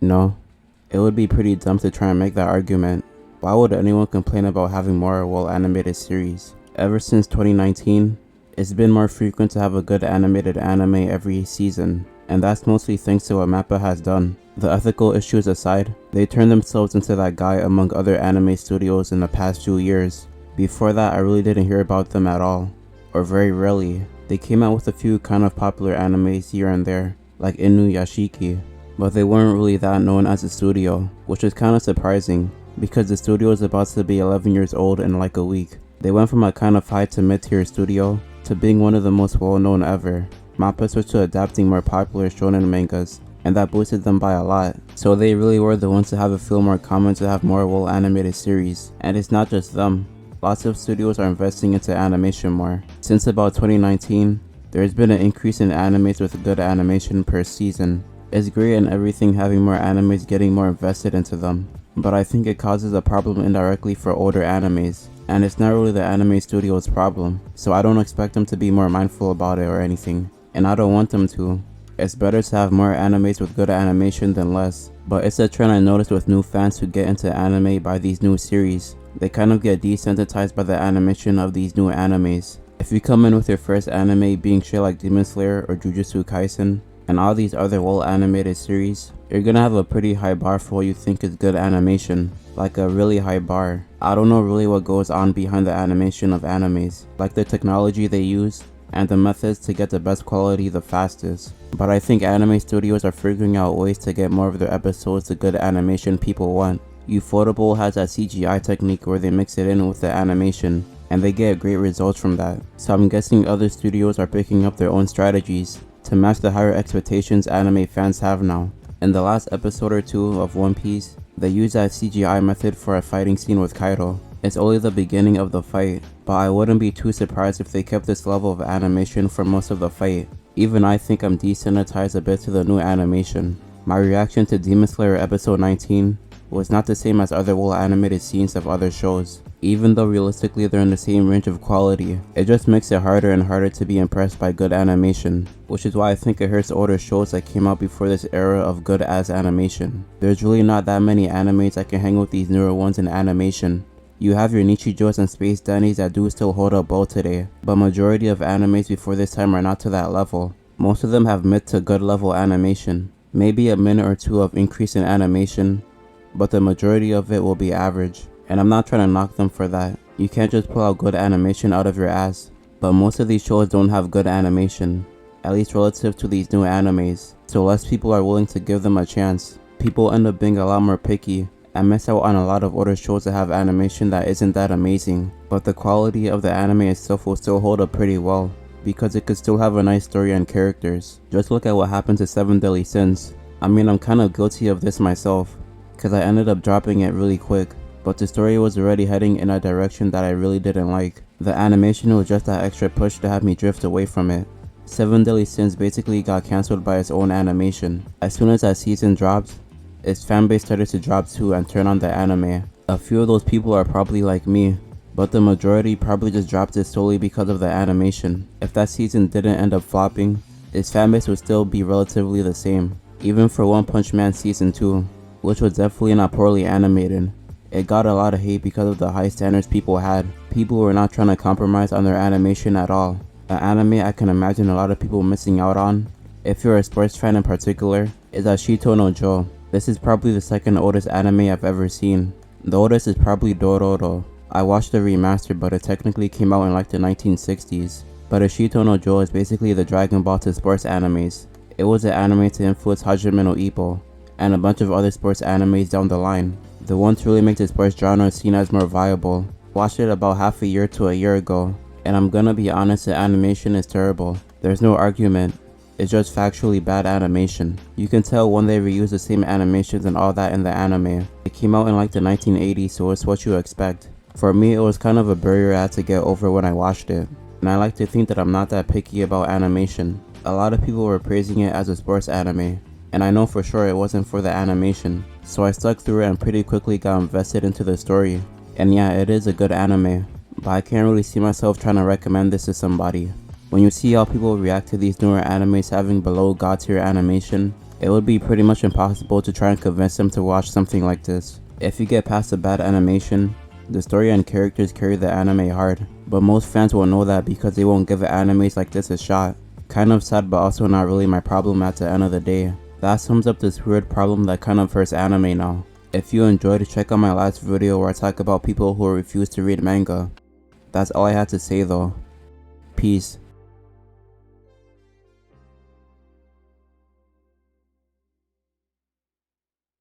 No, it would be pretty dumb to try and make that argument. Why would anyone complain about having more well-animated series? Ever since 2019, it's been more frequent to have a good animated anime every season, and that's mostly thanks to what MAPPA has done. The ethical issues aside, they turned themselves into that guy among other anime studios in the past few years. Before that, I really didn't hear about them at all, or very rarely. They came out with a few kind of popular animes here and there, like Inuyashiki, but they weren't really that known as a studio, which is kinda surprising, because the studio is about to be 11 years old in like a week. They went from a kind of high to mid-tier studio to being one of the most well-known ever. MAPPA switched to adapting more popular shonen mangas, and that boosted them by a lot. So they really were the ones to have it feel more common to have more well-animated series. And it's not just them. Lots of studios are investing into animation more. Since about 2019, there's been an increase in animes with good animation per season. It's great and everything having more animes getting more invested into them, but I think it causes a problem indirectly for older animes, and it's not really the anime studio's problem, so I don't expect them to be more mindful about it or anything, and I don't want them to. It's better to have more animes with good animation than less, but it's a trend I noticed with new fans who get into anime by these new series. They kind of get desensitized by the animation of these new animes. If you come in with your first anime being shit like Demon Slayer or Jujutsu Kaisen, and all these other well-animated series, you're gonna have a pretty high bar for what you think is good animation, like a really high bar. I don't know really what goes on behind the animation of animes, like the technology they use, and the methods to get the best quality the fastest. But I think anime studios are figuring out ways to get more of their episodes the good animation people want. Ufotable has that CGI technique where they mix it in with the animation, and they get great results from that. So I'm guessing other studios are picking up their own strategies to match the higher expectations anime fans have now. In the last episode or two of One Piece, they used that CGI method for a fighting scene with Kaido. It's only the beginning of the fight, but I wouldn't be too surprised if they kept this level of animation for most of the fight. Even I think I'm desensitized a bit to the new animation. My reaction to Demon Slayer episode 19 was not the same as other well-animated scenes of other shows. Even though realistically they're in the same range of quality, it just makes it harder and harder to be impressed by good animation, which is why I think it hurts older shows that came out before this era of good ass animation. There's really not that many animes that can hang with these newer ones in animation. You have your Nichijos and Space Dandies that do still hold up well today, but majority of animes before this time are not to that level. Most of them have mid to good level animation, maybe a minute or two of increase in animation, but the majority of it will be average. And I'm not trying to knock them for that. You can't just pull out good animation out of your ass. But most of these shows don't have good animation, at least relative to these new animes, so less people are willing to give them a chance. People end up being a lot more picky and miss out on a lot of older shows that have animation that isn't that amazing, but the quality of the anime itself will still hold up pretty well, because it could still have a nice story and characters. Just look at what happened to 7 Deadly Sins. I mean, I'm kind of guilty of this myself, because I ended up dropping it really quick. But the story was already heading in a direction that I really didn't like. The animation was just that extra push to have me drift away from it. 7 Deadly Sins basically got cancelled by its own animation. As soon as that season dropped, its fanbase started to drop too and turn on the anime. A few of those people are probably like me, but the majority probably just dropped it solely because of the animation. If that season didn't end up flopping, its fanbase would still be relatively the same. Even for One Punch Man season 2, which was definitely not poorly animated. It got a lot of hate because of the high standards people had. People were not trying to compromise on their animation at all. An anime I can imagine a lot of people missing out on, if you're a sports fan in particular, is Ashito no Jo. This is probably the second oldest anime I've ever seen. The oldest is probably Dororo. I watched the remaster, but it technically came out in like the 1960s. But Ashito no Jo is basically the Dragon Ball to sports animes. It was an anime to influence Hajime no Ippo, and a bunch of other sports animes down the line. The one to really make the sports genre seen as more viable. Watched it about half a year to a year ago, and I'm gonna be honest, the animation is terrible. There's no argument, it's just factually bad animation. You can tell when they reuse the same animations and all that in the anime. It came out in like the 1980s, so it's what you expect. For me, it was kind of a barrier I had to get over when I watched it, and I like to think that I'm not that picky about animation. A lot of people were praising it as a sports anime, and I know for sure it wasn't for the animation, so I stuck through it and pretty quickly got invested into the story. And yeah, it is a good anime, but I can't really see myself trying to recommend this to somebody. When you see how people react to these newer animes having below god tier animation, It would be pretty much impossible to try and convince them to watch something like this. If you get past the bad animation, the story and characters carry the anime hard, but most fans won't know that because they won't give animes like this a shot. Kind of sad, but also not really my problem at the end of the day. That sums up this weird problem that kind of hurts anime now. If you enjoyed, check out my last video where I talk about people who refuse to read manga. That's all I had to say though. Peace.